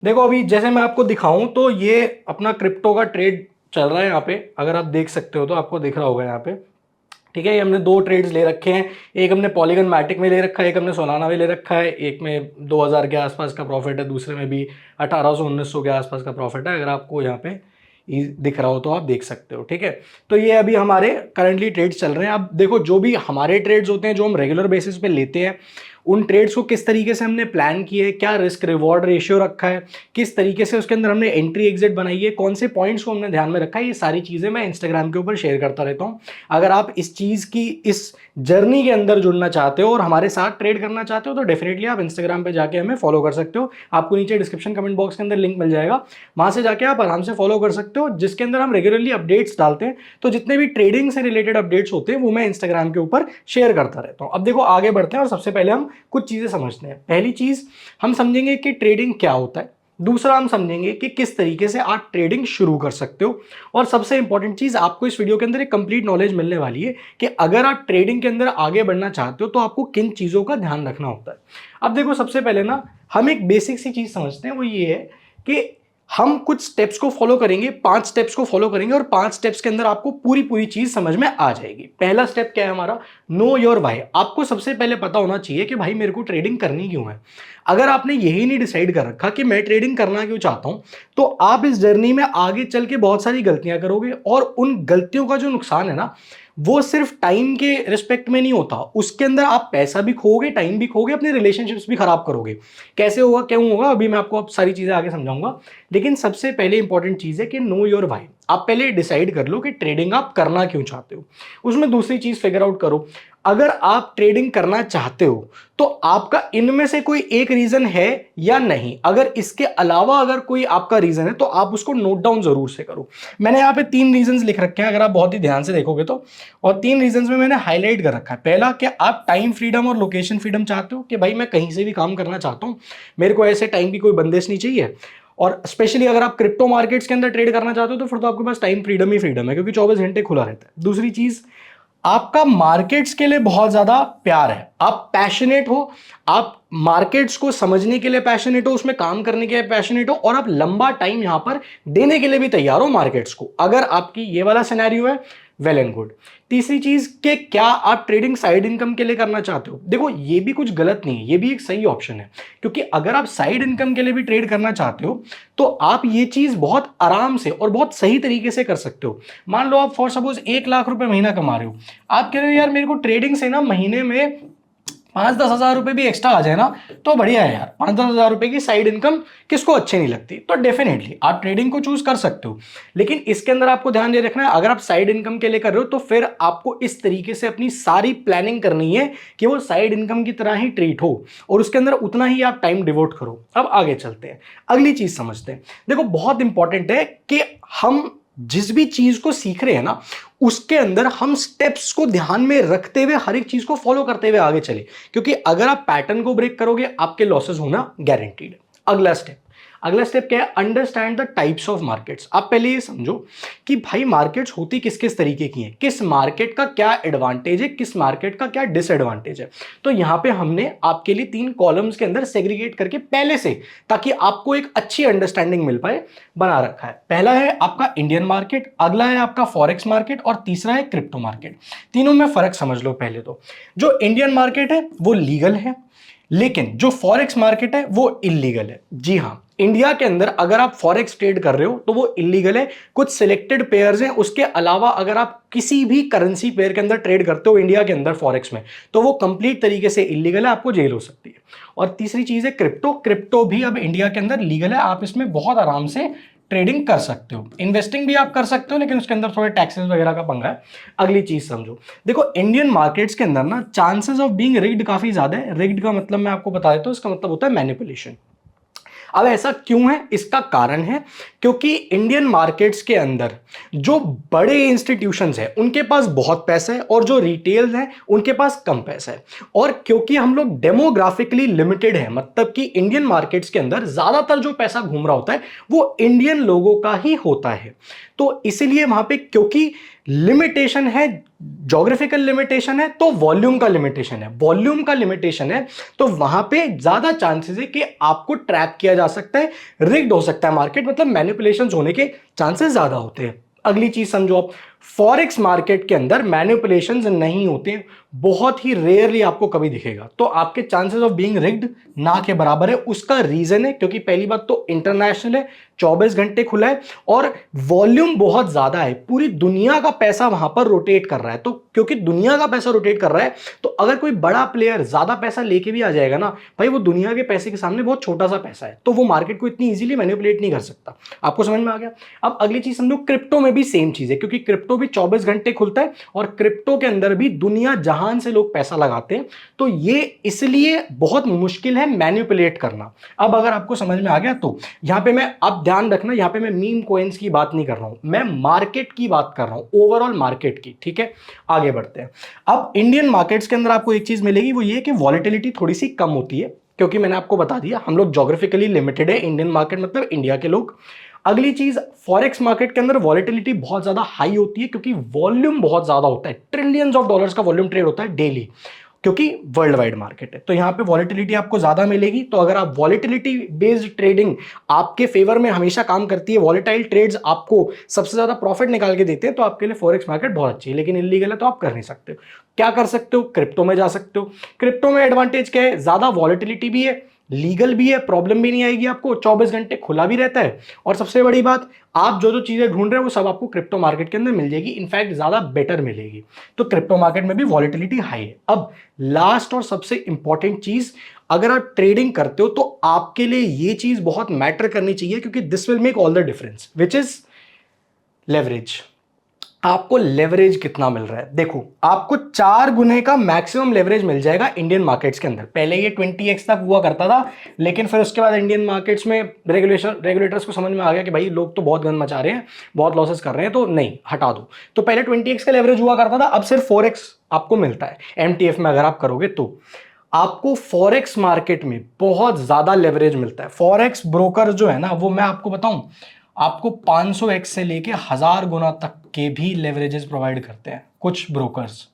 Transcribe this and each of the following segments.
देखो अभी जैसे मैं आपको दिखाऊं तो ये अपना क्रिप्टो का ट्रेड चल रहा है यहाँ पे, अगर आप देख सकते हो तो आपको दिख रहा होगा यहाँ पे। ठीक है, ये हमने दो ट्रेड्स ले रखे हैं, एक हमने पॉलीगन मैटिक में ले रखा है, एक हमने सोलाना में ले रखा है। एक में 2000 के आसपास का प्रॉफिट है, दूसरे में भी 1800-1900 के आसपास का प्रॉफिट है। अगर आपको यहाँ पे दिख रहा हो तो आप देख सकते हो। ठीक है, तो ये अभी हमारे करंटली ट्रेड्स चल रहे हैं। अब देखो जो भी हमारे ट्रेड्स होते हैं जो हम रेगुलर बेसिस पे लेते हैं, उन ट्रेड्स को किस तरीके से हमने प्लान किया है, क्या रिस्क रिवॉर्ड रेशियो रखा है, किस तरीके से उसके अंदर हमने एंट्री एग्जिट बनाई है, कौन से पॉइंट्स को हमने ध्यान में रखा है, ये सारी चीज़ें मैं इंस्टाग्राम के ऊपर शेयर करता रहता हूँ। अगर आप इस चीज़ की इस जर्नी के अंदर जुड़ना चाहते हो और हमारे साथ ट्रेड करना चाहते हो तो डेफिनेटली आप इंस्टाग्राम पे जाके हमें फॉलो कर सकते हो। आपको नीचे डिस्क्रिप्शन कमेंट बॉक्स के अंदर लिंक मिल जाएगा, वहां से जाके आप आराम से फॉलो कर सकते हो, जिसके अंदर हम रेगुलरली अपडेट्स डालते हैं। तो जितने भी ट्रेडिंग से रिलेटेड अपडेट्स होते हैं वो मैं इंस्टाग्राम के ऊपर शेयर करता रहता हूँ। अब देखो आगे बढ़ते हैं और सबसे पहले हम कुछ चीज़ें समझते हैं। पहली चीज़ हम समझेंगे कि ट्रेडिंग क्या होता है, दूसरा हम समझेंगे कि किस तरीके से आप ट्रेडिंग शुरू कर सकते हो, और सबसे इंपॉर्टेंट चीज आपको इस वीडियो के अंदर एक कंप्लीट नॉलेज मिलने वाली है कि अगर आप ट्रेडिंग के अंदर आगे बढ़ना चाहते हो तो आपको किन चीजों का ध्यान रखना होता है। अब देखो सबसे पहले ना हम एक बेसिक सी चीज समझते हैं, वो ये है कि हम कुछ स्टेप्स को फॉलो करेंगे, 5 स्टेप्स को फॉलो करेंगे और 5 स्टेप्स के अंदर आपको पूरी पूरी चीज समझ में आ जाएगी। पहला स्टेप क्या है हमारा, नो योर व्हाई। आपको सबसे पहले पता होना चाहिए कि भाई मेरे को ट्रेडिंग करनी क्यों है। अगर आपने यही नहीं डिसाइड कर रखा कि मैं ट्रेडिंग करना क्यों चाहता हूं, तो आप इस जर्नी में आगे चल के बहुत सारी गलतियां करोगे, और उन गलतियों का जो नुकसान है ना, वो सिर्फ टाइम के रिस्पेक्ट में नहीं होता, उसके अंदर आप पैसा भी खोगे, टाइम भी खोगे, अपने रिलेशनशिप्स भी खराब करोगे। कैसे होगा, क्यों होगा, अभी मैं आपको अब सारी चीजें आगे समझाऊंगा। लेकिन सबसे पहले इंपॉर्टेंट चीज है कि नो योर व्हाई। आप पहले डिसाइड कर लो कि ट्रेडिंग आप करना क्यों चाहते हो। उसमें दूसरी चीज फिगर आउट करो, अगर आप ट्रेडिंग करना चाहते हो तो आपका इनमें से कोई एक रीजन है या नहीं। अगर इसके अलावा अगर कोई आपका रीजन है तो आप उसको नोट डाउन जरूर से करो। मैंने यहाँ पे 3 रीजंस लिख रखे हैं, अगर आप बहुत ही ध्यान से देखोगे तो, और 3 रीजंस में मैंने हाईलाइट कर रखा है। पहला, कि आप टाइम फ्रीडम और लोकेशन फ्रीडम चाहते हो, कि भाई मैं कहीं से भी काम करना चाहता हूँ, मेरे को ऐसे टाइम की कोई बंदिश नहीं चाहिए। और स्पेशली अगर आप क्रिप्टो मार्केट्स के अंदर ट्रेड करना चाहते हो तो फिर तो आपके पास टाइम फ्रीडम ही फ्रीडम है, क्योंकि 24 घंटे खुला रहता है। दूसरी चीज, आपका मार्केट्स के लिए बहुत ज्यादा प्यार है, आप पैशनेट हो, आप मार्केट्स को समझने के लिए पैशनेट हो, उसमें काम करने के लिए पैशनेट हो, और आप लंबा टाइम यहां पर देने के लिए भी तैयार हो मार्केट्स को। अगर आपकी ये वाला सिनेरियो है, वेल एंड गुड। तीसरी चीज कि क्या आप ट्रेडिंग साइड इनकम के लिए करना चाहते हो। देखो ये भी कुछ गलत नहीं है, ये भी एक सही ऑप्शन है, क्योंकि अगर आप साइड इनकम के लिए भी ट्रेड करना चाहते हो तो आप ये चीज बहुत आराम से और बहुत सही तरीके से कर सकते हो। मान लो आप फॉर सपोज 1 लाख रुपए महीना कमा रहे हो, आप कह रहे हो यार मेरे को ट्रेडिंग से ना महीने में 5-10 हजार रुपए भी एक्स्ट्रा आ जाए ना तो बढ़िया है यार। 5-10 हजार रुपए की साइड इनकम किसको अच्छी नहीं लगती, तो डेफिनेटली आप ट्रेडिंग को चूज कर सकते हो। लेकिन इसके अंदर आपको ध्यान ये रखना है, अगर आप साइड इनकम के लिए कर रहे हो तो फिर आपको इस तरीके से अपनी सारी प्लानिंग करनी है कि वो साइड इनकम की तरह ही ट्रीट हो, और उसके अंदर उतना ही आप टाइम डिवोट करो। अब आगे चलते हैं, अगली चीज समझते हैं। देखो बहुत इंपॉर्टेंट है कि हम जिस भी चीज को सीख रहे हैं ना, उसके अंदर हम स्टेप्स को ध्यान में रखते हुए हर एक चीज को फॉलो करते हुए आगे चले, क्योंकि अगर आप पैटर्न को ब्रेक करोगे आपके लॉसेस होना गारंटीड है। अगला स्टेप क्या है, understand the types of markets. आप पहले ये समझो कि भाई मार्केट्स होती किस किस तरीके की हैं, किस मार्केट का क्या एडवांटेज है, किस मार्केट का क्या डिसएडवांटेज है। तो यहां पे हमने आपके लिए 3 कॉलम्स के अंदर सेग्रीगेट करके पहले से, ताकि आपको एक अच्छी अंडरस्टैंडिंग मिल पाए, बना रखा है। पहला है आपका इंडियन मार्केट, अगला है आपका फॉरेक्स मार्केट, और तीसरा है क्रिप्टो मार्केट। तीनों में फर्क समझ लो। पहले तो जो इंडियन मार्केट है वो लीगल है, लेकिन जो फॉरेक्स मार्केट है वो इलीगल है। जी हां, इंडिया के अंदर अगर आप फॉरेक्स ट्रेड कर रहे हो तो वो इलीगल है, कुछ सिलेक्टेड पेयर्स हैं। उसके अलावा अगर आप किसी भी करेंसी पेयर के अंदर ट्रेड करते हो इंडिया के अंदर फॉरेक्स में, तो वो कंप्लीट तरीके से इलीगल है, आपको जेल हो सकती है। और तीसरी चीज है क्रिप्टो। क्रिप्टो भी अब इंडिया के अंदर लीगल है, आप इसमें बहुत आराम से ट्रेडिंग कर सकते हो, इन्वेस्टिंग भी आप कर सकते हो, लेकिन उसके अंदर थोड़े टैक्सेस वगैरह का पंगा है। अगली चीज समझो, देखो इंडियन मार्केट्स के अंदर ना चांसेस ऑफ बीइंग रिग्ड काफी ज्यादा है। रिग्ड का मतलब मैं आपको बता देता हूं, इसका मतलब होता है मैनिपुलेशन। अब ऐसा क्यों है, इसका कारण है क्योंकि इंडियन मार्केट्स के अंदर जो बड़े इंस्टीट्यूशंस हैं उनके पास बहुत पैसा है, और जो रिटेल हैं उनके पास कम पैसा है। और क्योंकि हम लोग डेमोग्राफिकली लिमिटेड है, मतलब कि इंडियन मार्केट्स के अंदर ज्यादातर जो पैसा घूम रहा होता है वो इंडियन लोगों का ही होता है, तो इसीलिए वहां पे क्योंकि लिमिटेशन है, ज्योग्राफिकल लिमिटेशन है तो वॉल्यूम का लिमिटेशन है, वॉल्यूम का लिमिटेशन है तो वहां पे ज्यादा चांसेस है कि आपको ट्रैप किया जा सकता है, रिग्ड हो सकता है मार्केट, मतलब मैनिपुलेशंस होने के चांसेस ज्यादा होते हैं। अगली चीज समझो आप, फॉरेक्स मार्केट के अंदर मैनिपुलेशंस नहीं होते, बहुत ही रेयरली आपको कभी दिखेगा, तो आपके चांसेस ऑफ बीइंग रिग्ड ना के बराबर है। उसका रीजन है क्योंकि पहली बात तो इंटरनेशनल है, 24 घंटे खुला है और वॉल्यूम बहुत ज्यादा है, पूरी दुनिया का पैसा वहां पर रोटेट कर रहा है। तो क्योंकि दुनिया का पैसा रोटेट कर रहा है तो अगर कोई बड़ा प्लेयर ज्यादा पैसा लेके भी आ जाएगा ना भाई, वो दुनिया के पैसे के सामने बहुत छोटा सा पैसा है, तो वो मार्केट को इतनी इजीली मैनिपुलेट नहीं कर सकता। आपको समझ में आ गया? अब अगली चीज समझो, क्रिप्टो में भी सेम चीज है, क्योंकि क्रिप्टो भी 24 घंटे खुलता है और क्रिप्टो के अंदर भी दुनिया जहान से लोग पैसा लगाते हैं, तो ये इसलिए बहुत मुश्किल है मैनिपुलेट करना। अब अगर आपको समझ में आ गया तो यहां पे मैं, अब ध्यान रखना, यहां पे मैं मीम कॉइन्स की बात नहीं कर रहा हूं, मैं मार्केट की बात कर रहा हूं, ओवरऑल मार्केट की। ठीक है, आगे बढ़ते हैं। अब इंडियन मार्केट्स के अंदर आपको एक चीज मिलेगी, वो ये कि वॉलेटिलिटी थोड़ी सी कम होती है, क्योंकि मैंने आपको बता दिया हम लोग ज्योग्राफिकली लिमिटेड है, इंडियन मार्केट मतलब इंडिया के लोग। अगली चीज, फॉरेक्स मार्केट के अंदर वॉलेटिलिटी बहुत ज्यादा हाई होती है क्योंकि वॉल्यूम बहुत ज्यादा होता है, ट्रिलियंस ऑफ डॉलर्स का वॉल्यूम ट्रेड होता है डेली, क्योंकि वर्ल्ड वाइड मार्केट है, तो यहां पे वॉलेटिलिटी आपको ज्यादा मिलेगी। तो अगर आप वॉलेटिलिटी बेस्ड ट्रेडिंग आपके फेवर में हमेशा काम करती है, वॉलेटाइल ट्रेड्स आपको सबसे ज्यादा प्रॉफिट निकाल के देते हैं, तो आपके लिए फॉरेक्स मार्केट बहुत अच्छी है। लेकिन इलीगल है तो आप कर नहीं सकते। क्या कर सकते हो? क्रिप्टो में जा सकते हो। क्रिप्टो में एडवांटेज क्या है? ज्यादा वॉलेटिलिटी भी है, लीगल भी है, प्रॉब्लम भी नहीं आएगी आपको, 24 घंटे खुला भी रहता है, और सबसे बड़ी बात, आप जो जो चीजें ढूंढ रहे हो वो सब आपको क्रिप्टो मार्केट के अंदर मिल जाएगी, इनफैक्ट ज्यादा बेटर मिलेगी। तो क्रिप्टो मार्केट में भी वॉलेटिलिटी हाई है। अब लास्ट और सबसे इंपॉर्टेंट चीज, अगर आप ट्रेडिंग करते हो तो आपके लिए ये चीज बहुत मैटर करनी चाहिए, क्योंकि this will make all the difference, which is leverage. आपको लेवरेज कितना मिल रहा है? देखो, आपको 4 गुने का मैक्सिमम लेवरेज मिल जाएगा इंडियन मार्केट्स के अंदर। पहले ये 20x तक हुआ करता था, लेकिन फिर उसके बाद इंडियन मार्केट्स में रेगुलेटर्स को समझ में आ गया कि भाई लोग तो बहुत गंद मचा रहे हैं, बहुत लॉसेस कर रहे हैं, तो नहीं, हटा दो। तो पहले 20x का लेवरेज हुआ करता था, अब सिर्फ 4x आपको मिलता है एमटीएफ में अगर आप करोगे तो। आपको फॉरेक्स मार्केट में बहुत ज्यादा लेवरेज मिलता है। फॉरेक्स ब्रोकर जो है ना, वो मैं आपको बताऊं, आपको 500x से लेके 1000 गुना तक के भी लेवरेजेस प्रोवाइड करते हैं कुछ ब्रोकर्स।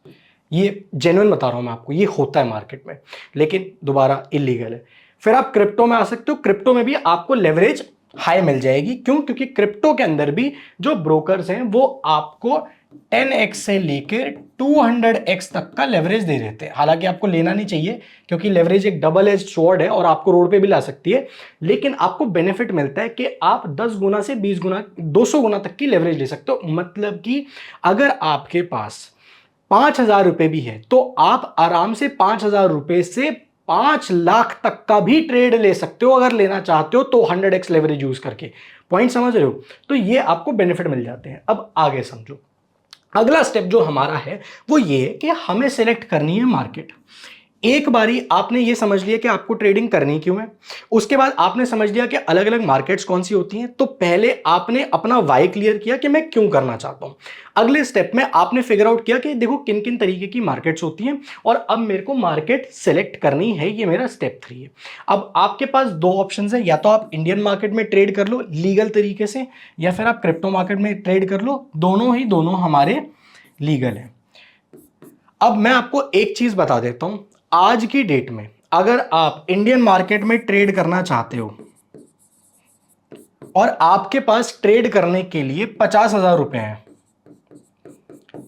ये जेन्युइन बता रहा हूं मैं आपको, ये होता है मार्केट में, लेकिन दोबारा इलीगल है। फिर आप क्रिप्टो में आ सकते हो, क्रिप्टो में भी आपको लेवरेज हाई मिल जाएगी। क्यों? क्योंकि क्रिप्टो के अंदर भी जो ब्रोकर्स हैं वो आपको 10x से लेकर 200x तक का लेवरेज दे देते हैं। हालांकि आपको लेना नहीं चाहिए, क्योंकि लेवरेज एक डबल एज स्वॉर्ड है और आपको रोड पे भी ला सकती है, लेकिन आपको बेनिफिट मिलता है कि आप 10 गुना से 20 गुना 200 गुना तक की लेवरेज ले सकते हो। मतलब कि अगर आपके पास 5,000 रुपए भी है तो आप आराम से 5,000 रुपए से 5 लाख तक का भी ट्रेड ले सकते हो, अगर लेना चाहते हो तो 100x लेवरेज यूज करके। पॉइंट समझ रहे हो? तो ये आपको बेनिफिट मिल जाते हैं। अब आगे समझो, अगला स्टेप जो हमारा है वो ये है कि हमें सेलेक्ट करनी है मार्केट। एक बारी आपने ये समझ लिया कि आपको ट्रेडिंग करनी क्यों है, उसके बाद आपने समझ लिया कि अलग अलग मार्केट्स कौन सी होती हैं, तो पहले आपने अपना वाई क्लियर किया कि मैं क्यों करना चाहता हूं। अगले स्टेप में आपने फिगर आउट किया कि देखो किन किन तरीके की मार्केट्स होती हैं और अब मेरे को मार्केट सेलेक्ट करनी है, ये मेरा स्टेप 3 है। अब आपके पास 2 ऑप्शंस है, या तो आप इंडियन मार्केट में ट्रेड कर लो लीगल तरीके से, या फिर आप क्रिप्टो मार्केट में ट्रेड कर लो, दोनों हमारे लीगल है। अब मैं आपको एक चीज बता देता हूं, आज की डेट में अगर आप इंडियन मार्केट में ट्रेड करना चाहते हो और आपके पास ट्रेड करने के लिए 50,000 रुपए हैं,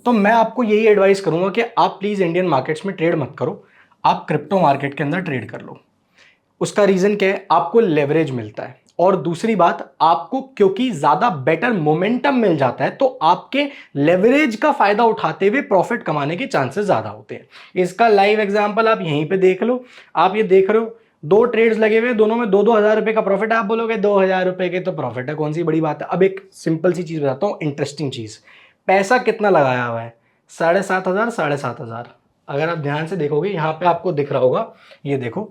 तो मैं आपको यही एडवाइस करूंगा कि आप प्लीज इंडियन मार्केट्स में ट्रेड मत करो, आप क्रिप्टो मार्केट के अंदर ट्रेड कर लो। उसका रीजन क्या है? आपको लेवरेज मिलता है, और दूसरी बात, आपको क्योंकि ज्यादा बेटर मोमेंटम मिल जाता है, तो आपके लेवरेज का फायदा उठाते हुए प्रॉफिट कमाने के चांसेस ज्यादा होते हैं। इसका लाइव एग्जांपल आप यहीं पे देख लो। आप ये देख रहे हो 2 ट्रेड्स लगे हुए, दोनों में 2-2 हजार रुपए का प्रॉफिट। आप बोलोगे 2,000 रुपए के तो प्रॉफिट है, कौन सी बड़ी बात है। अब एक सिंपल सी चीज बताता हूं, इंटरेस्टिंग चीज, पैसा कितना लगाया हुआ है? 7,500, 7,500। अगर आप ध्यान से देखोगे यहां पे आपको दिख रहा होगा, ये देखो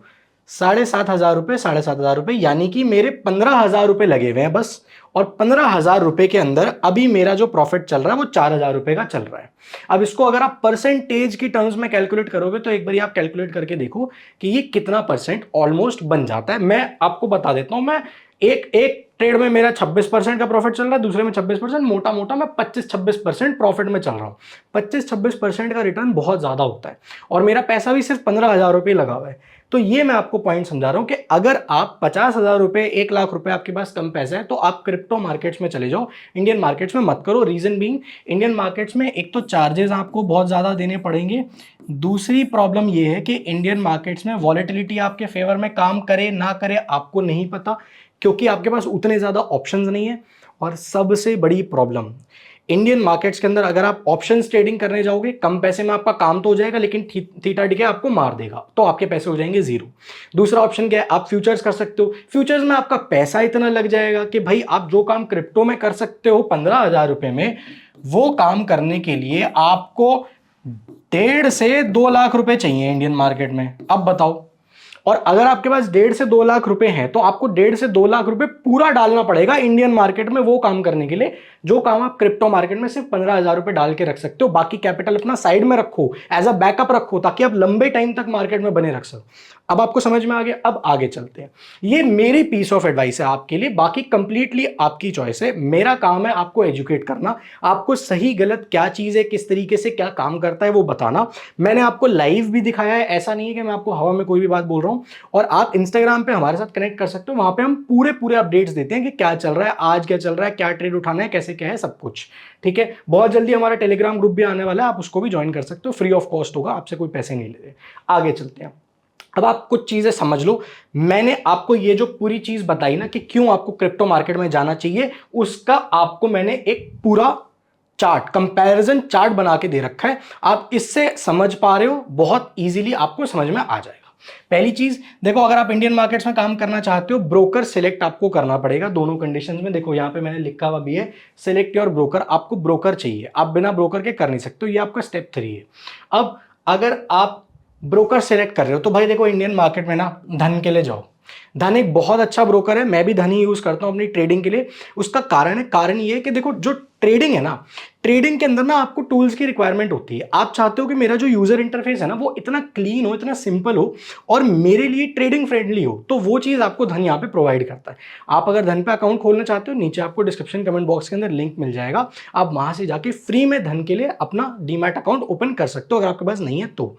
7,500 रुपए, 7,500 रुपए, यानी कि मेरे 15,000 रुपए लगे हुए हैं बस। और 15,000 रुपए के अंदर अभी मेरा जो प्रॉफिट चल रहा है वो 4,000 रुपए का चल रहा है। अब इसको अगर आप परसेंटेज की टर्म्स में कैलकुलेट करोगे तो एक बार आप कैलकुलेट करके देखो कि ये कितना परसेंट ऑलमोस्ट बन जाता है। मैं आपको बता देता हूं, मैं एक ट्रेड में मेरा 26% का प्रॉफिट चल रहा है, दूसरे में 26%, मोटा मोटा मैं 25-26% प्रॉफिट में चल रहा हूँ। 25-26% का रिटर्न बहुत ज़्यादा होता है और मेरा पैसा भी सिर्फ 15,000 रुपये लगा हुआ है। तो ये मैं आपको पॉइंट समझा रहा हूँ कि अगर आप 50,000 रुपये, 1 लाख रुपए आपके पास कम पैसा है तो आप क्रिप्टो मार्केट्स में चले जाओ, इंडियन मार्केट्स में मत करो। रीजन बीइंग, इंडियन मार्केट्स में एक तो चार्जेस आपको बहुत ज़्यादा देने पड़ेंगे, दूसरी प्रॉब्लम ये है कि इंडियन मार्केट्स में वॉलेटिलिटी आपके फेवर में काम करे ना करे आपको नहीं पता, क्योंकि आपके पास उतने ज़्यादा ऑप्शंस नहीं है। और सबसे बड़ी प्रॉब्लम, इंडियन मार्केट्स के अंदर अगर आप ऑप्शंस ट्रेडिंग करने जाओगे, कम पैसे में आपका काम तो हो जाएगा लेकिन थीटा डीके आपको मार देगा, तो आपके पैसे हो जाएंगे जीरो। दूसरा ऑप्शन क्या है, आप फ्यूचर्स कर सकते हो। फ्यूचर्स में आपका पैसा इतना लग जाएगा कि भाई आप जो काम क्रिप्टो में कर सकते हो 15,000 रुपए में, वो काम करने के लिए आपको 1.5 से 2 लाख रुपए चाहिए इंडियन मार्केट में। अब बताओ, और अगर आपके पास 1.5 से 2 लाख रुपए हैं तो आपको 1.5 से 2 लाख रुपए पूरा डालना पड़ेगा इंडियन मार्केट में वो काम करने के लिए जो काम आप क्रिप्टो मार्केट में सिर्फ 15,000 रुपए डाल के रख सकते हो। बाकी कैपिटल अपना साइड में रखो, एज अ बैकअप रखो, ताकि आप लंबे टाइम तक मार्केट में बने रख सको। अब आपको समझ में आ गया, अब आगे चलते हैं। ये मेरी पीस ऑफ एडवाइस है आपके लिए, बाकी कंप्लीटली आपकी चॉइस है। मेरा काम है आपको एजुकेट करना, आपको सही गलत क्या चीज है, किस तरीके से क्या काम करता है वो बताना। मैंने आपको लाइव भी दिखाया है, ऐसा नहीं है कि मैं आपको हवा में कोई भी बात बोल रहा हूं। और आप इंस्टाग्राम पे हमारे साथ कनेक्ट कर सकते हो, वहां पे हम पूरे अपडेट्स देते हैं कि क्या चल रहा है, आज क्या चल रहा है, क्या ट्रेड उठाना है, कैसे क्या है, सब कुछ। ठीक है, बहुत जल्दी हमारा टेलीग्राम ग्रुप भी आने वाला है, आप उसको भी ज्वाइन कर सकते हो, फ्री ऑफ कॉस्ट होगा, आपसे कोई पैसे नहीं लेते। आगे चलते हैं। अब आप कुछ चीजें समझ लो, मैंने आपको ये जो पूरी चीज बताई ना कि क्यों आपको क्रिप्टो मार्केट में जाना चाहिए, उसका आपको मैंने एक पूरा चार्ट, कंपैरिजन चार्ट बना के दे रखा है। आप इससे समझ पा रहे हो, बहुत इजीली आपको समझ में आ जाएगा। पहली चीज देखो, अगर आप इंडियन मार्केट्स में काम करना चाहते हो, ब्रोकर सिलेक्ट आपको करना पड़ेगा दोनों कंडीशंस में। देखो यहां पे मैंने लिखा हुआ भी है, सिलेक्ट योर ब्रोकर। आपको ब्रोकर चाहिए, आप बिना ब्रोकर के कर नहीं सकते हो, ये आपका स्टेप 3 है। अब अगर आप ब्रोकर सेलेक्ट कर रहे हो तो भाई देखो, इंडियन मार्केट में ना धन के लिए जाओ। धन एक बहुत अच्छा ब्रोकर है, मैं भी धन ही यूज करता हूं अपनी ट्रेडिंग के लिए। उसका कारण ये है कि देखो, जो ट्रेडिंग है ना, ट्रेडिंग के अंदर ना आपको टूल्स की रिक्वायरमेंट होती है। आप चाहते हो कि मेरा जो यूजर इंटरफेस है ना वो इतना क्लीन हो, इतना सिंपल हो और मेरे लिए ट्रेडिंग फ्रेंडली हो, तो वो चीज आपको धन यहाँ पे प्रोवाइड करता है। आप अगर धन पे अकाउंट खोलना चाहते हो, नीचे आपको डिस्क्रिप्शन कमेंट बॉक्स के अंदर लिंक मिल जाएगा, आप वहां से जाके फ्री में धन के लिए अपना डीमैट अकाउंट ओपन कर सकते हो, अगर आपके पास नहीं है तो।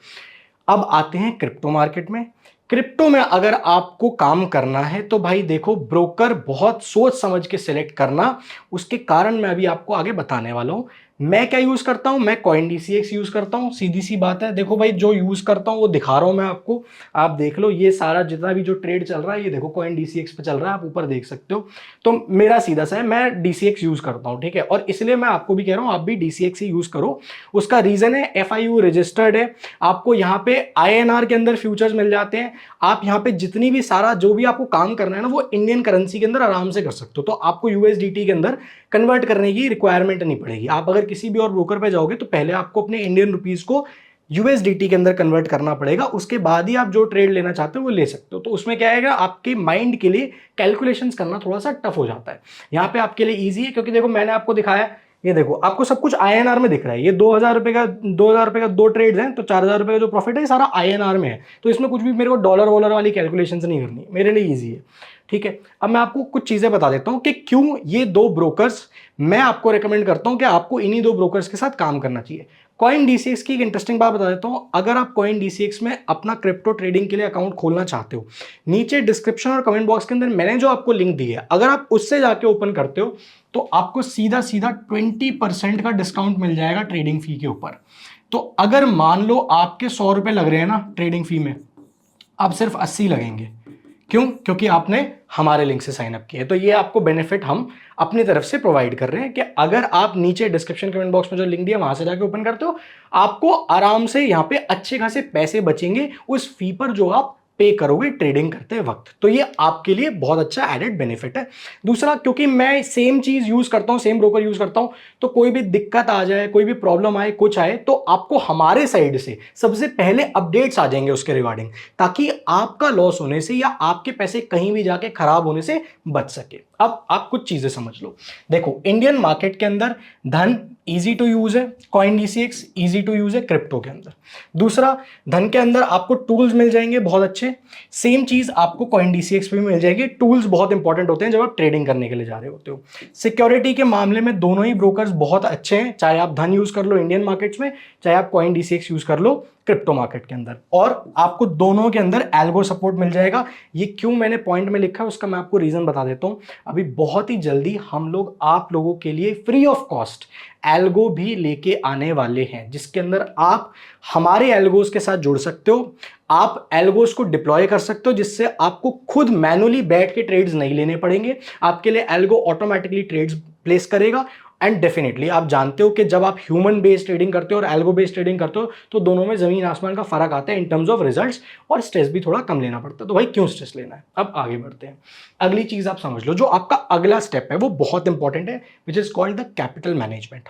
अब आते हैं क्रिप्टो मार्केट में। क्रिप्टो में अगर आपको काम करना है तो भाई देखो, ब्रोकर बहुत सोच समझ के सिलेक्ट करना, उसके कारण मैं अभी आपको आगे बताने वाला हूं। मैं क्या यूज करता हूं, मैं CoinDCX यूज करता हूं, सीधी सी बात है। देखो भाई, जो यूज करता हूं वो दिखा रहा हूं मैं आपको, आप देख लो। ये सारा जितना भी जो ट्रेड चल रहा है, ये देखो CoinDCX पे चल रहा है, आप ऊपर देख सकते हो। तो मेरा सीधा सा है, मैं DCX यूज करता हूं, ठीक है। और इसलिए मैं आपको भी कह रहा हूं, आप भी DCX ही यूज करो। उसका रीजन है, FIU रजिस्टर्ड है, आपको यहाँ पे INR के अंदर फ्यूचर्स मिल जाते हैं। आप यहाँ पे जितनी भी सारा जो भी आपको काम करना है ना, वो इंडियन करेंसी के अंदर आराम से कर सकते हो। तो आपको USDT के अंदर कन्वर्ट करने की रिक्वायरमेंट नहीं पड़ेगी। आप अगर किसी भी और ब्रोकर पे जाओगे तो पहले आपको अपने इंडियन रुपीस को USDT के अंदर कन्वर्ट करना पड़ेगा, उसके बाद ही आप जो ट्रेड लेना चाहते हो वो ले सकते हो। तो उसमें क्या है, आपके माइंड के लिए कैलकुलेशंस करना थोड़ा सा टफ हो जाता है। यहाँ पे आपके लिए ईजी है, क्योंकि देखो मैंने आपको दिखाया, ये देखो आपको सब कुछ INR में दिख रहा है। ये 2,000 रुपए का 2 ट्रेड्स हैं, तो 4,000 रुपए का जो प्रॉफिट है सारा INR में है। तो इसमें कुछ भी मेरे को डॉलर वॉलर वाली कैलकुलेशंस नहीं करनी, मेरे लिए ईजी है, ठीक है। अब मैं आपको कुछ चीजें बता देता हूं कि क्यों ये 2 ब्रोकर्स मैं आपको रेकमेंड करता हूं कि आपको इन्हीं 2 ब्रोकर्स के साथ काम करना चाहिए। CoinDCX की एक इंटरेस्टिंग बात बता देता हूं। अगर आप CoinDCX में अपना क्रिप्टो ट्रेडिंग के लिए अकाउंट खोलना चाहते हो, नीचे डिस्क्रिप्शन और कमेंट बॉक्स के अंदर मैंने जो आपको लिंक दी है, अगर आप उससे जाके ओपन करते हो तो आपको सीधा 20% का डिस्काउंट मिल जाएगा ट्रेडिंग फी के ऊपर। तो अगर मान लो आपके 100 रुपए लग रहे हैं ना ट्रेडिंग फी में, अब सिर्फ 80 लगेंगे। क्यों? क्योंकि आपने हमारे लिंक से साइन अप किया है। तो ये आपको बेनिफिट हम अपनी तरफ से प्रोवाइड कर रहे हैं कि अगर आप नीचे डिस्क्रिप्शन कमेंट बॉक्स में जो लिंक दिया वहां से जाके ओपन करते हो, आपको आराम से यहाँ पे अच्छे खासे पैसे बचेंगे उस फी पर जो आप पे करोगे ट्रेडिंग करते वक्त। तो ये आपके लिए बहुत अच्छा एडेड बेनिफिट है। दूसरा, क्योंकि मैं सेम चीज यूज करता हूं, सेम ब्रोकर यूज करता हूं, तो कोई भी दिक्कत आ जाए, कोई भी प्रॉब्लम आए, कुछ आए, तो आपको हमारे साइड से सबसे पहले अपडेट्स आ जाएंगे उसके रिगार्डिंग, ताकि आपका लॉस होने से या आपके पैसे कहीं भी जाके खराब होने से बच सके। अब आप कुछ चीजें समझ लो। देखो, इंडियन मार्केट के अंदर धन इजी टू यूज है, CoinDCX इजी टू यूज है क्रिप्टो के अंदर। दूसरा, धन के अंदर आपको टूल्स मिल जाएंगे बहुत अच्छे, बच्चे, सेम चीज आपको CoinDCX पे भी मिल जाएगी। टूल्स बहुत इंपॉर्टेंट होते हैं जब आप ट्रेडिंग करने के लिए जा रहे होते हो। सिक्योरिटी के मामले में दोनों ही ब्रोकर्स बहुत अच्छे हैं, चाहे आप धन यूज कर लो इंडियन मार्केट्स में, चाहे आप CoinDCX यूज कर लो क्रिप्टो मार्केट के अंदर, और आपको दोनों के अंदर एल्गो सपोर्ट मिल जाएगा। ये क्यों मैंने पॉइंट में लिखा है उसका मैं आपको रीजन बता देता हूं। अभी बहुत ही जल्दी हम लोग आप लोगों के लिए फ्री ऑफ कॉस्ट एल्गो भी लेके आने वाले हैं, जिसके अंदर आप हमारे एल्गोस के साथ जुड़ सकते हो, आप एल्गोस को डिप्लॉय कर सकते हो, जिससे आपको खुद मैनुअली बैठ के ट्रेड्स नहीं लेने पड़ेंगे, आपके लिए एल्गो ऑटोमेटिकली ट्रेड्स प्लेस करेगा। एंड डेफिनेटली आप जानते हो कि जब आप ह्यूमन बेस्ड ट्रेडिंग करते हो और एल्गो बेस्ड ट्रेडिंग करते हो तो दोनों में जमीन आसमान का फर्क आता है इन टर्म्स ऑफ रिजल्ट्स, और स्ट्रेस भी थोड़ा कम लेना पड़ता है। तो भाई क्यों स्ट्रेस लेना है। अब आगे बढ़ते हैं। अगली चीज आप समझ लो, जो आपका अगला स्टेप है वो बहुत इंपॉर्टेंट है, which is called the capital management.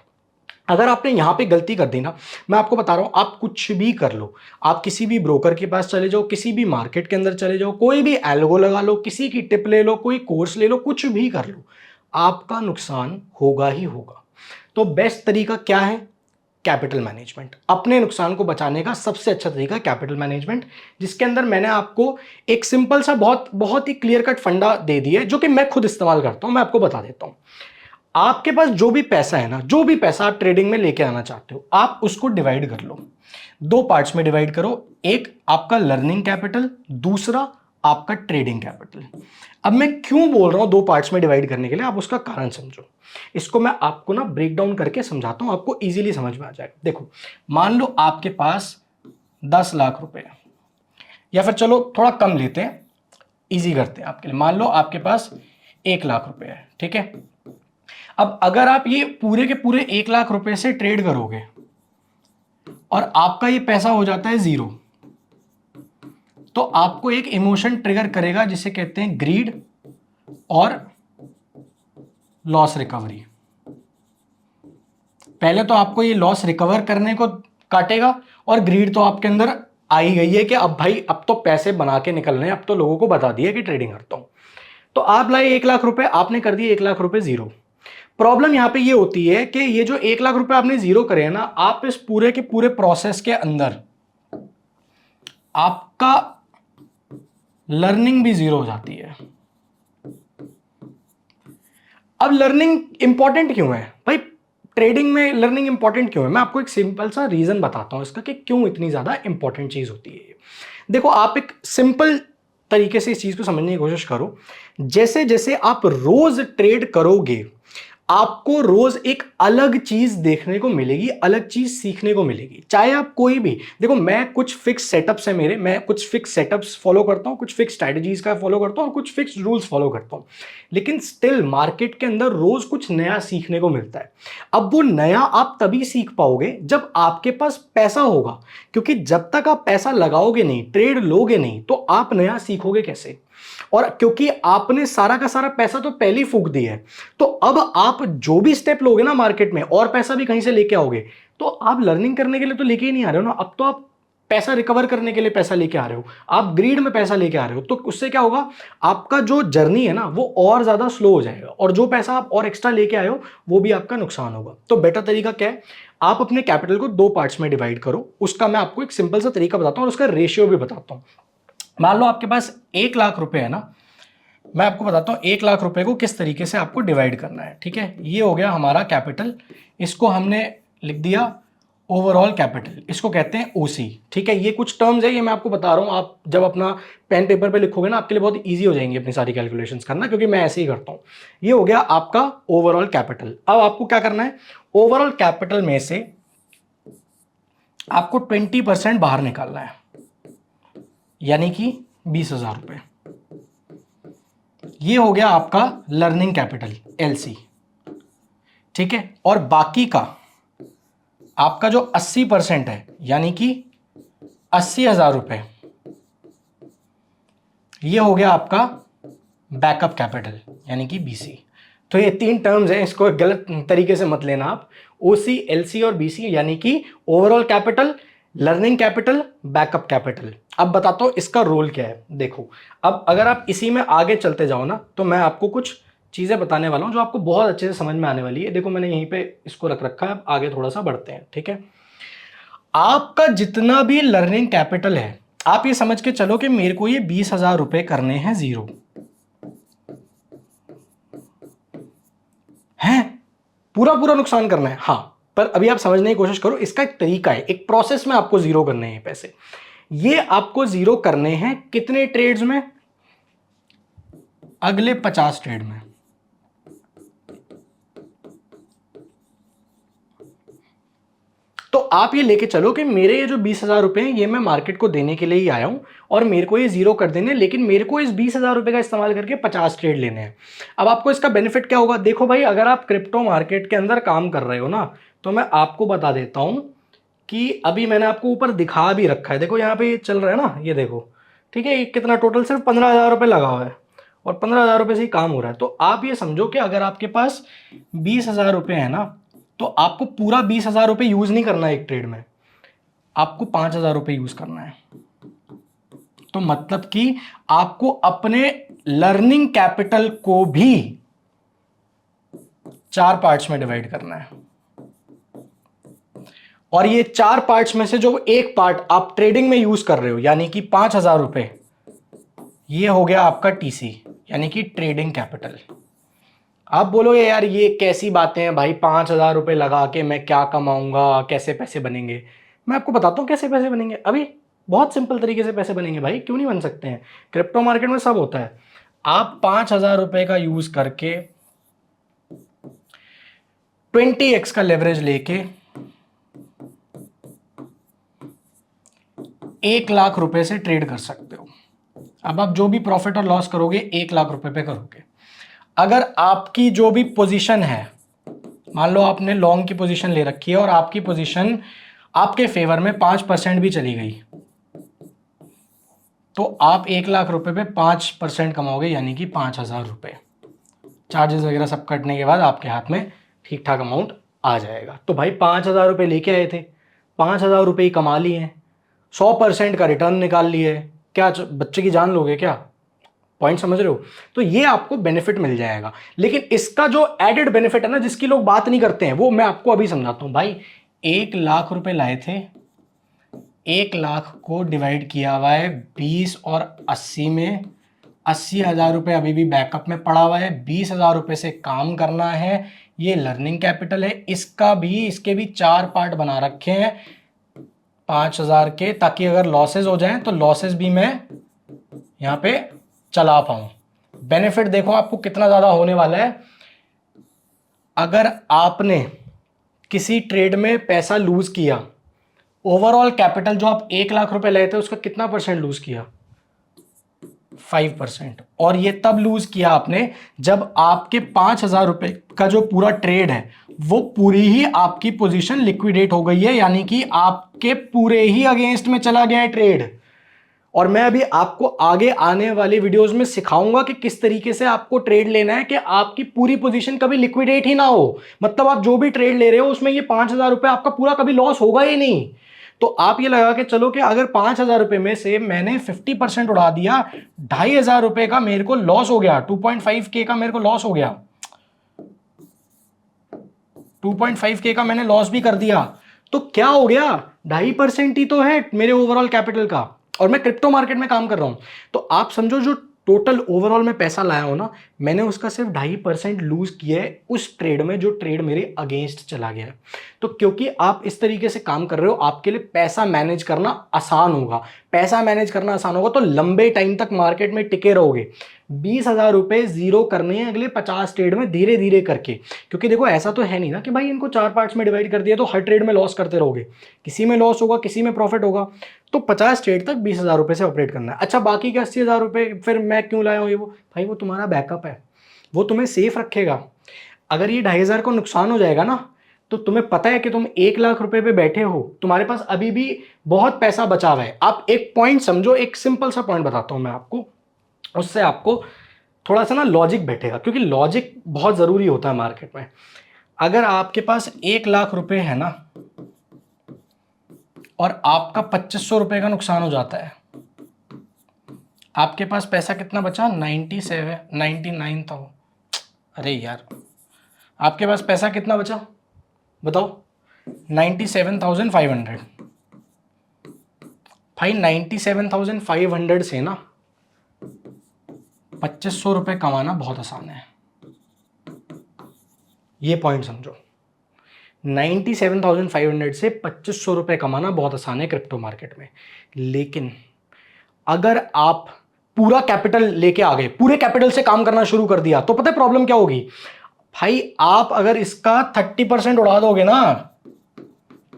अगर आपने यहां पे गलती कर दी ना, मैं आपको बता रहा हूं, आप कुछ भी कर लो, आप किसी भी ब्रोकर के पास चले जाओ, किसी भी मार्केट के अंदर चले जाओ, कोई भी एल्गो लगा लो, किसी की टिप ले लो, कोई कोर्स ले लो, कुछ भी कर लो, आपका नुकसान होगा ही होगा। तो बेस्ट तरीका क्या है? Capital management. अपने नुकसान को बचाने का सबसे अच्छा तरीका कैपिटल मैनेजमेंट, जिसके अंदर मैंने आपको एक सिंपल सा बहुत ही क्लियर कट फंडा दे दिया है, जो कि मैं खुद इस्तेमाल करता हूं। मैं आपको बता देता हूं। आपके पास जो भी पैसा है ना, जो भी पैसा आप ट्रेडिंग में लेके आना चाहते हो, आप उसको डिवाइड कर लो, दो पार्ट्स में डिवाइड करो। एक आपका लर्निंग कैपिटल, दूसरा आपका ट्रेडिंग कैपिटल। अब मैं क्यों बोल रहा हूं दो पार्ट्स में डिवाइड करने के लिए, आप उसका कारण समझो। इसको मैं आपको ना ब्रेक डाउन करके समझाता हूं, आपको इजीली समझ में आ जाएगा। देखो, मान लो आपके पास 10 लाख रुपए है, या फिर चलो थोड़ा कम लेते हैं, इजी करते हैं आपके लिए। मान लो आपके पास 1 लाख रुपए है, ठीक है। अब अगर आप ये पूरे के पूरे 1 लाख रुपए से ट्रेड करोगे और आपका ये पैसा हो जाता है जीरो, तो आपको एक इमोशन ट्रिगर करेगा जिसे कहते हैं ग्रीड और लॉस रिकवरी। पहले तो आपको ये लॉस रिकवर करने को काटेगा, और ग्रीड तो आपके अंदर आ ही गई है कि अब भाई अब तो पैसे बना के निकलने हैं, अब तो लोगों को बता दिया कि ट्रेडिंग करता हूं। तो आप लाए 1 लाख रुपए, आपने कर दिए 1 लाख रुपए जीरो। प्रॉब्लम यहां पे ये होती है कि ये जो 1 लाख रुपए आपने जीरो करे हैं ना, आप इस पूरे के पूरे प्रोसेस के अंदर आपका लर्निंग भी जीरो हो जाती है। अब लर्निंग इंपॉर्टेंट क्यों है भाई? ट्रेडिंग में लर्निंग इंपॉर्टेंट क्यों है? मैं आपको एक सिंपल सा रीजन बताता हूं इसका कि क्यों इतनी ज्यादा इंपॉर्टेंट चीज होती है। देखो, आप एक सिंपल तरीके से इस चीज को समझने की कोशिश करो। जैसे जैसे आप रोज ट्रेड करोगे, आपको रोज एक अलग चीज देखने को मिलेगी, अलग चीज सीखने को मिलेगी। चाहे आप कोई भी, देखो मैं कुछ फिक्स सेटअप्स है मेरे, मैं कुछ फिक्स सेटअप्स फॉलो करता हूं, कुछ फिक्स स्ट्रैटेजीज का फॉलो करता हूं और कुछ फिक्स रूल्स फॉलो करता हूं, लेकिन स्टिल मार्केट के अंदर रोज कुछ नया सीखने को मिलता है। अब वो नया आप तभी सीख पाओगे जब आपके पास पैसा होगा, क्योंकि जब तक आप पैसा लगाओगे नहीं, ट्रेड लोगे नहीं, तो आप नया सीखोगे कैसे? और क्योंकि आपने सारा का सारा पैसा तो पहले ही फूंक दिया है, तो अब आप जो भी स्टेप लोगे ना मार्केट में, और पैसा भी कहीं से लेके आओगे, तो आप लर्निंग करने के लिए तो लेके ही नहीं आ रहे हो ना, अब तो आप पैसा रिकवर करने के लिए पैसा लेके आ रहे हो, आप ग्रीड में पैसा लेके आ रहे हो। तो उससे क्या होगा, आपका जो जर्नी है ना वो और ज्यादा स्लो हो जाएगा, और जो पैसा आप और एक्स्ट्रा लेके आए हो वो भी आपका नुकसान होगा। तो बेटर तरीका क्या है, आप अपने कैपिटल को दो पार्ट्स में डिवाइड करो। उसका मैं आपको एक सिंपल सा तरीका बताता हूं और उसका रेशियो भी बताता हूं। मान लो आपके पास 1 लाख रुपए है ना, मैं आपको बताता हूं 1 लाख रुपए को किस तरीके से आपको डिवाइड करना है, ठीक है। ये हो गया हमारा कैपिटल, इसको हमने लिख दिया ओवरऑल कैपिटल, इसको कहते हैं ओसी, ठीक है। ये कुछ टर्म्स है, ये मैं आपको बता रहा हूं, आप जब अपना पेन पेपर पे लिखोगे ना, आपके लिए बहुत ईजी हो जाएंगी अपनी सारी कैलकुलेशंस करना, क्योंकि मैं ऐसे ही करता हूं। ये हो गया आपका ओवरऑल कैपिटल। अब आपको क्या करना है, ओवरऑल कैपिटल में से आपको 20% बाहर निकालना है, यानी कि 20,000 रुपए। ये हो गया आपका लर्निंग कैपिटल एलसी, ठीक है। और बाकी का आपका जो 80% है, यानी कि 80,000 रुपए, ये हो गया आपका बैकअप कैपिटल, यानी कि बीसी। तो ये 3 टर्म्स हैं, इसको गलत तरीके से मत लेना आप। ओसी, एलसी और बीसी, यानी कि overall capital, learning capital, backup capital. अब बताता हूं इसका रोल क्या है। देखो, अब अगर आप इसी में आगे चलते जाओ ना, तो मैं आपको कुछ चीजें बताने वाला हूं जो आपको बहुत अच्छे से समझ में आने वाली है। देखो, मैंने यहीं पे इसको रख रखा है, अब आगे थोड़ा सा बढ़ते हैं, ठीक है। आपका जितना भी लर्निंग कैपिटल है, आप ये समझ के चलो कि मेरे को ये 20,000 रुपए करने हैं जीरो हैं, पूरा पूरा नुकसान करना है। हाँ, पर अभी आप समझने की कोशिश करो, इसका एक तरीका है, एक प्रोसेस में आपको जीरो करने हैं पैसे। ये आपको जीरो करने हैं कितने ट्रेड्स में? अगले 50 ट्रेड में। तो आप ये लेके चलो कि मेरे ये जो 20,000 रुपए हैं ये मैं मार्केट को देने के लिए ही आया हूं और मेरे को ये जीरो कर देने, लेकिन मेरे को इस 20,000 रुपए का इस्तेमाल करके 50 ट्रेड लेने हैं। अब आपको इसका बेनिफिट क्या होगा? देखो भाई, अगर आप क्रिप्टो मार्केट के अंदर काम कर रहे हो ना, तो मैं आपको बता देता हूं कि अभी मैंने आपको ऊपर दिखा भी रखा है, देखो यहाँ पे ये चल रहा है ना, ये देखो, ठीक है, ये कितना टोटल सिर्फ 15,000 रुपये लगा हुआ है और 15,000 रुपये से ही काम हो रहा है। तो आप ये समझो कि अगर आपके पास 20,000 रुपये है ना, तो आपको पूरा 20,000 रुपये यूज नहीं करना है एक ट्रेड में, आपको 5,000 रुपये यूज करना है। तो मतलब कि आपको अपने लर्निंग कैपिटल को भी 4 पार्ट्स में डिवाइड करना है, और ये 4 पार्ट्स में से जो एक पार्ट आप ट्रेडिंग में यूज कर रहे हो, यानी कि 5,000 रुपये, ये हो गया आपका टीसी, यानी कि ट्रेडिंग कैपिटल। आप बोलोगे यार ये कैसी बातें हैं भाई, 5,000 रुपये लगा के मैं क्या कमाऊंगा, कैसे पैसे बनेंगे? मैं आपको बताता हूँ कैसे पैसे बनेंगे। अभी बहुत सिंपल तरीके से पैसे बनेंगे भाई, क्यों नहीं बन सकते हैं? क्रिप्टो मार्केट में सब होता है। आप 5,000 रुपये का यूज करके 20x का लेवरेज लेके 1 लाख रुपए से ट्रेड कर सकते हो। अब आप जो भी प्रॉफिट और लॉस करोगे 1 लाख रुपए पे करोगे। अगर आपकी जो भी पोजीशन है, मान लो आपने लॉन्ग की पोजीशन ले रखी है और आपकी पोजीशन आपके फेवर में 5% भी चली गई, तो आप 1 लाख रुपए पे 5% कमाओगे, यानी कि 5,000 रुपये। चार्जेस वगैरह सब कटने के बाद आपके हाथ में ठीक ठाक अमाउंट आ जाएगा। तो भाई 5,000 रुपये लेके आए थे, 5,000 रुपये ही कमा लिए हैं, 100% का रिटर्न निकाल लिए, क्या बच्चे की जान लोगे क्या? पॉइंट समझ रहे हो? तो ये आपको बेनिफिट मिल जाएगा। लेकिन इसका जो एडेड बेनिफिट है ना, जिसकी लोग बात नहीं करते हैं, वो मैं आपको अभी समझाता हूं। भाई 1 लाख रुपए लाए थे, 1 लाख को डिवाइड किया हुआ है 20 और 80 में, 80,000 रुपये अभी भी बैकअप में पड़ा हुआ है, 20,000 रुपये से काम करना है। ये लर्निंग कैपिटल है, इसके भी 4 पार्ट बना रखे हैं 5,000 के, ताकि अगर लॉसेज हो जाए तो लॉसेज भी मैं यहां पे चला पाऊं। बेनिफिट देखो आपको कितना ज्यादा होने वाला है। अगर आपने किसी ट्रेड में पैसा लूज किया, ओवरऑल कैपिटल जो आप 1 लाख रुपए लाए थे उसका कितना परसेंट लूज किया? 5%। और ये तब लूज किया आपने जब आपके 5,000 रुपए का जो पूरा ट्रेड है वो पूरी ही आपकी पोजीशन लिक्विडेट हो गई है, यानी कि आपके पूरे ही अगेंस्ट में चला गया है ट्रेड। और मैं अभी आपको आगे आने वाले वीडियोस में सिखाऊंगा कि किस तरीके से आपको ट्रेड लेना है कि आपकी पूरी पोजीशन कभी लिक्विडेट ही ना हो। मतलब आप जो भी ट्रेड ले रहे हो उसमें ये 5,000 रुपए आपका पूरा कभी लॉस होगा ही नहीं। तो आप ये लगा के चलो कि अगर 5,000 रुपए में से मैंने 50% उड़ा दिया, 2,500 रुपए का मेरे को लॉस हो गया, 2.5K का मेरे को लॉस हो गया, 2.5K का मैंने लॉस भी कर दिया, तो क्या हो गया? 2.5% ही तो है मेरे ओवरऑल कैपिटल का, और मैं क्रिप्टो मार्केट में काम कर रहा हूं। तो आप समझो जो टोटल ओवरऑल में पैसा लाया हो ना, मैंने उसका सिर्फ 2.5% लूज किया है उस ट्रेड में जो ट्रेड मेरे अगेंस्ट चला गया है। तो क्योंकि आप इस तरीके से काम कर रहे हो, आपके लिए पैसा मैनेज करना आसान होगा। पैसा मैनेज करना आसान होगा तो लंबे टाइम तक मार्केट में टिके रहोगे। 20,000 रुपए जीरो करने हैं अगले 50 ट्रेड में, धीरे धीरे करके। क्योंकि देखो ऐसा तो है नहीं ना कि भाई इनको 4 पार्ट्स में डिवाइड कर दिया तो हर ट्रेड में लॉस करते रहोगे, किसी में लॉस होगा किसी में प्रॉफिट होगा। तो 50 ट्रेड तक 20,000 रुपए से ऑपरेट करना है। अच्छा, बाकी के 80,000 रुपए फिर मैं क्यों लाया हूँ? ये वो भाई वो तुम्हारा बैकअप है, वो तुम्हें सेफ रखेगा। अगर ये 2,500 को नुकसान हो जाएगा ना, तो तुम्हें पता है कि तुम 1 लाख रुपए पे बैठे हो, तुम्हारे पास अभी भी बहुत पैसा बचा हुआ है। आप एक पॉइंट समझो, एक सिंपल सा पॉइंट बताता हूं मैं आपको, उससे आपको थोड़ा सा ना लॉजिक बैठेगा, क्योंकि लॉजिक बहुत जरूरी होता है मार्केट में। अगर आपके पास 1 लाख रुपए है ना और आपका 2,500 रुपए का नुकसान हो जाता है, आपके पास पैसा कितना बचा? 99 था। अरे यार, आपके पास पैसा कितना बचा बताओ? 97,500। भाई 97,500 से ना 2500 रुपये कमाना बहुत आसान है, ये पॉइंट समझो। 97,500 से 2500 रुपये कमाना बहुत आसान है क्रिप्टो मार्केट में। लेकिन अगर आप पूरा कैपिटल लेके आ गए, पूरे कैपिटल से काम करना शुरू कर दिया, तो पता है प्रॉब्लम क्या होगी भाई? आप अगर इसका 30% उड़ा दोगे ना,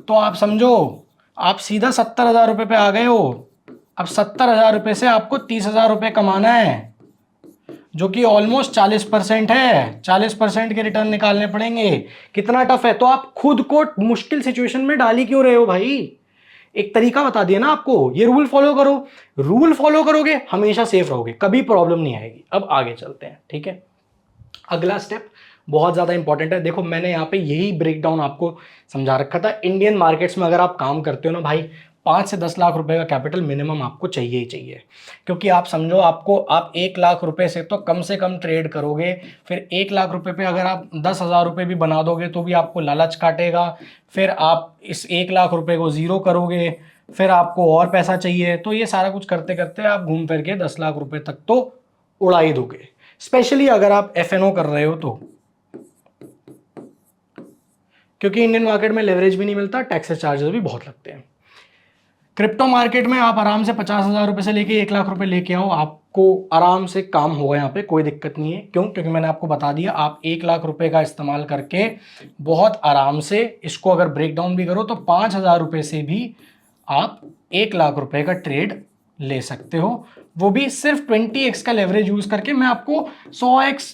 तो आप समझो आप सीधा 70,000 रुपये पे आ गए हो। अब 70,000 रुपये से आपको 30,000 रुपये कमाना है, जो कि ऑलमोस्ट 40% है। 40% के रिटर्न निकालने पड़ेंगे। कितना टफ है? तो आप खुद को मुश्किल सिचुएशन में डाल ही क्यों रहे हो भाई? एक तरीका बता दिया ना आपको, ये रूल फॉलो करो। रूल फॉलो करोगे हमेशा सेफ रहोगे, कभी प्रॉब्लम नहीं आएगी। अब आगे चलते हैं, ठीक है। अगला स्टेप बहुत ज़्यादा इंपॉर्टेंट है। देखो मैंने यहाँ पे यही ब्रेकडाउन आपको समझा रखा था। इंडियन मार्केट्स में अगर आप काम करते हो ना भाई, 5 से 10 लाख रुपए का कैपिटल मिनिमम आपको चाहिए ही चाहिए। क्योंकि आप समझो आप 1 लाख रुपए से तो कम से कम ट्रेड करोगे, फिर 1 लाख रुपए पे अगर आप 10,000 रुपये भी बना दोगे तो भी आपको लालच काटेगा। फिर आप इस 1 लाख रुपए को ज़ीरो करोगे, फिर आपको और पैसा चाहिए। तो ये सारा कुछ करते करते आप घूम फिर के 10 लाख रुपए तक तो उड़ा ही दोगे, स्पेशली अगर आप FNO कर रहे हो तो। क्योंकि इंडियन मार्केट में लेवरेज भी नहीं मिलता, टैक्सेस चार्जेस भी बहुत लगते हैं। क्रिप्टो मार्केट में आप आराम से 50,000 रुपये से लेके 1 लाख रुपए लेके आओ, आपको आराम से काम होगा यहाँ पे, कोई दिक्कत नहीं है। क्यों? क्योंकि मैंने आपको बता दिया, आप 1 लाख रुपए का इस्तेमाल करके बहुत आराम से इसको अगर ब्रेक डाउन भी करो तो 5,000 रुपये से भी आप 1 लाख रुपए का ट्रेड ले सकते हो, वो भी सिर्फ 20x का लेवरेज यूज करके। मैं आपको 100x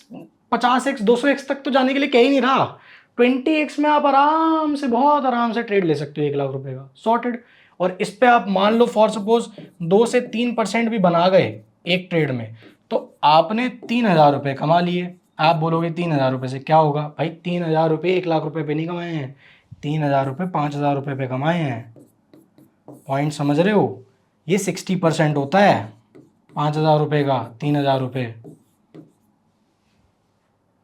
50x 200x तक तो जाने के लिए कह ही नहीं रहा। 20x में आप आराम से, बहुत आराम से ट्रेड ले सकते हो 1 लाख रुपए का, सॉर्टेड। और इस पे आप मान लो फॉर सपोज 2 से 3% भी बना गए एक ट्रेड में, तो आपने 3,000 रुपये कमा लिए। आप बोलोगे 3,000 रुपये से क्या होगा? भाई 3,000 रुपये 1 लाख रुपए पे नहीं कमाए हैं, 3,000 रुपये 5,000 रुपये पे कमाए हैं। पॉइंट समझ रहे हो? ये 60% होता है 5,000 रुपये का, 3,000 रुपये।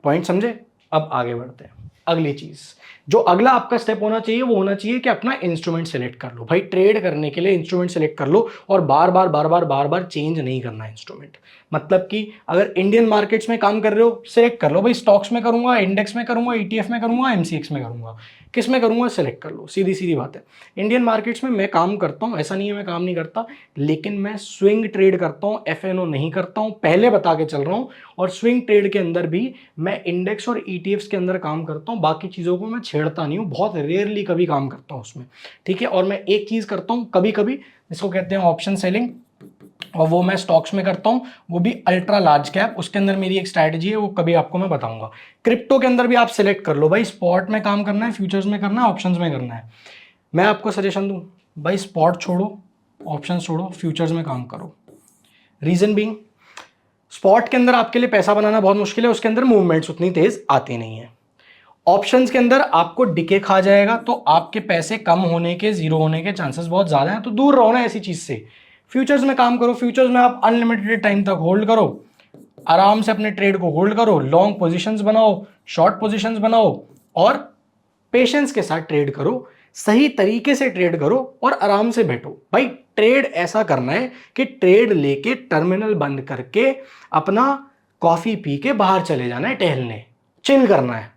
पॉइंट समझे? अब आगे बढ़ते हैं। अगली चीज, जो अगला आपका स्टेप होना चाहिए वो होना चाहिए कि अपना इंस्ट्रूमेंट सेलेक्ट कर लो। भाई ट्रेड करने के लिए इंस्ट्रूमेंट सेलेक्ट कर लो, और बार बार चेंज नहीं करना इंस्ट्रूमेंट। मतलब कि अगर इंडियन मार्केट्स में काम कर रहे हो, सेलेक्ट कर लो भाई स्टॉक्स में करूंगा, इंडेक्स में करूंगा, ETF में करूंगा, MCX में करूंगा, किस में करूंगा सेलेक्ट कर लो। सीधी सीधी बात है। इंडियन मार्केट्स में मैं काम करता हूं, ऐसा नहीं है मैं काम नहीं करता, लेकिन मैं स्विंग ट्रेड करता हूं, FNO नहीं करता हूं, पहले बता के चल रहा हूं। और स्विंग ट्रेड के अंदर भी मैं इंडेक्स और ETFs के अंदर काम करता हूं, बाकी चीज़ों को मैं छेड़ता नहीं हूं, बहुत रेयरली कभी काम करता हूं उसमें, ठीक है। और मैं एक चीज़ करता हूं कभी कभी, जिसको कहते हैं ऑप्शन सेलिंग, और वो मैं स्टॉक्स में करता हूं, वो भी अल्ट्रा लार्ज कैप। उसके अंदर मेरी एक स्ट्रैटेजी है, वो कभी आपको मैं बताऊंगा। क्रिप्टो के अंदर भी आप सिलेक्ट कर लो भाई, स्पॉट में काम करना है, फ्यूचर्स में करना है, ऑप्शंस में करना है। मैं आपको सजेशन दूं भाई, स्पॉट छोड़ो, ऑप्शन छोड़ो, फ्यूचर्स में काम करो। रीजन बीइंग, स्पॉट के अंदर आपके लिए पैसा बनाना बहुत मुश्किल है, उसके अंदर मूवमेंट्स उतनी तेज आती नहीं है। ऑप्शंस के अंदर आपको डिके खा जाएगा, तो आपके पैसे कम होने के, जीरो होने के चांसेस बहुत ज्यादा हैं, तो दूर रहो ना ऐसी चीज से। फ्यूचर्स में काम करो, फ्यूचर्स में आप अनलिमिटेड टाइम तक होल्ड करो, आराम से अपने ट्रेड को होल्ड करो, लॉन्ग पोजीशंस बनाओ, शॉर्ट पोजीशंस बनाओ, और पेशेंस के साथ ट्रेड करो, सही तरीके से ट्रेड करो, और आराम से बैठो। भाई ट्रेड ऐसा करना है कि ट्रेड लेके टर्मिनल बंद करके अपना कॉफी पी के बाहर चले जाना है, टहलने, चिल करना है।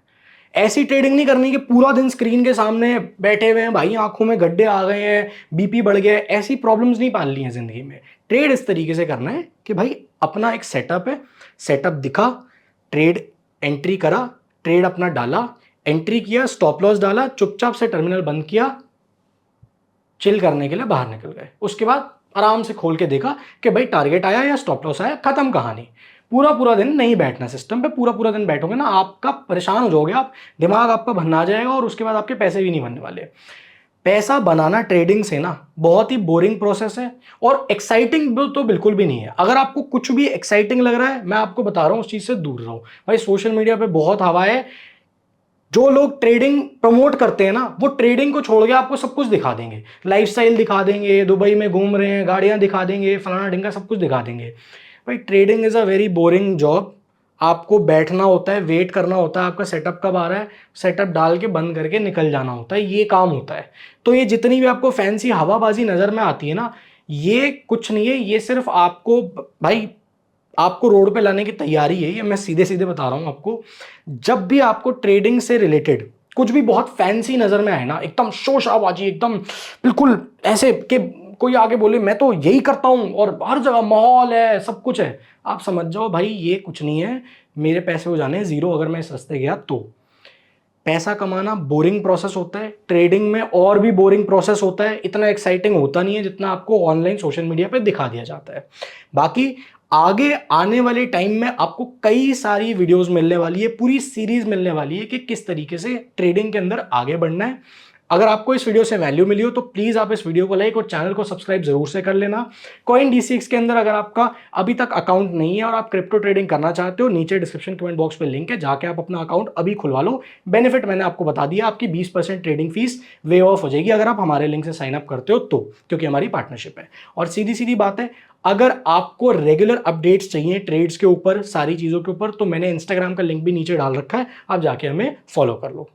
ऐसी ट्रेडिंग नहीं करनी कि पूरा दिन स्क्रीन के सामने बैठे हुए हैं भाई, आंखों में गड्ढे आ गए हैं, BP बढ़ गया है, ऐसी प्रॉब्लम्स नहीं पालनी है जिंदगी में। ट्रेड इस तरीके से करना है कि भाई अपना एक सेटअप है, सेटअप दिखा, ट्रेड एंट्री करा, ट्रेड अपना डाला, एंट्री किया, स्टॉप लॉस डाला, चुपचाप से टर्मिनल बंद किया, चिल करने के लिए बाहर निकल गए। उसके बाद आराम से खोल के देखा कि भाई टारगेट आया या स्टॉप लॉस आया, खत्म कहानी। पूरा पूरा दिन नहीं बैठना सिस्टम पे, पूरा पूरा दिन बैठोगे ना आपका परेशान हो जाओगे आप, दिमाग आपका भन्ना जाएगा, और उसके बाद आपके पैसे भी नहीं बनने वाले। पैसा बनाना ट्रेडिंग से ना बहुत ही बोरिंग प्रोसेस है, और एक्साइटिंग तो बिल्कुल भी नहीं है। अगर आपको कुछ भी एक्साइटिंग लग रहा है, मैं आपको बता रहा हूँ उस चीज से दूर रहो भाई। सोशल मीडिया पे बहुत हवा है, जो लोग ट्रेडिंग प्रमोट करते हैं ना, वो ट्रेडिंग को छोड़ के आपको सब कुछ दिखा देंगे, लाइफस्टाइल दिखा देंगे, दुबई में घूम रहे हैं, गाड़ियां दिखा देंगे, फलाना ढिंगा सब कुछ दिखा देंगे। भाई trading is a very boring job. आपको बैठना होता है, वेट करना होता है, आपका सेटअप कब आ रहा है, सेटअप डाल के बंद करके निकल जाना होता है, ये काम होता है। तो ये जितनी भी आपको फैंसी हवाबाजी नजर में आती है ना, ये कुछ नहीं है, ये सिर्फ आपको भाई आपको रोड पे लाने की तैयारी है। ये मैं सीधे सीधे बता रहा हूं आपको। जब भी आपको ट्रेडिंग से रिलेटेड कुछ भी बहुत फैंसी नजर में आए ना, एकदम शोशाबाजी, एकदम बिल्कुल ऐसे कि कोई आगे बोले मैं तो यही करता हूं और हर जगह माहौल है, सब कुछ है, आप समझ जाओ भाई ये कुछ नहीं है। मेरे पैसे हो जाने जीरो अगर मैं इस रास्ते गया तो। पैसा कमाना बोरिंग प्रोसेस होता है, ट्रेडिंग में और भी बोरिंग प्रोसेस होता है, इतना एक्साइटिंग होता नहीं है जितना आपको ऑनलाइन सोशल मीडिया पे दिखा दिया जाता है। बाकी आगे आने वाले टाइम में आपको कई सारी वीडियोस मिलने वाली है, पूरी सीरीज मिलने वाली है कि किस तरीके से ट्रेडिंग के अंदर आगे बढ़ना है। अगर आपको इस वीडियो से वैल्यू मिली हो तो प्लीज आप इस वीडियो को लाइक और चैनल को सब्सक्राइब जरूर से कर लेना। कॉइन DCX के अंदर अगर आपका अभी तक अकाउंट नहीं है और आप क्रिप्टो ट्रेडिंग करना चाहते हो, नीचे डिस्क्रिप्शन कमेंट बॉक्स पे लिंक है, जाके आप अपना अकाउंट अभी खुलवा लो। बेनिफिट मैंने आपको बता दिया, आपकी 20% ट्रेडिंग फीस वे ऑफ हो जाएगी अगर आप हमारे लिंक से साइन अप करते हो तो, क्योंकि हमारी पार्टनरशिप है। और सीधी सीधी बात है, अगर आपको रेगुलर अपडेट्स चाहिए ट्रेड्स के ऊपर, सारी चीजों के ऊपर, तो मैंने इंस्टाग्राम का लिंक भी नीचे डाल रखा है, आप जाके हमें फॉलो कर लो।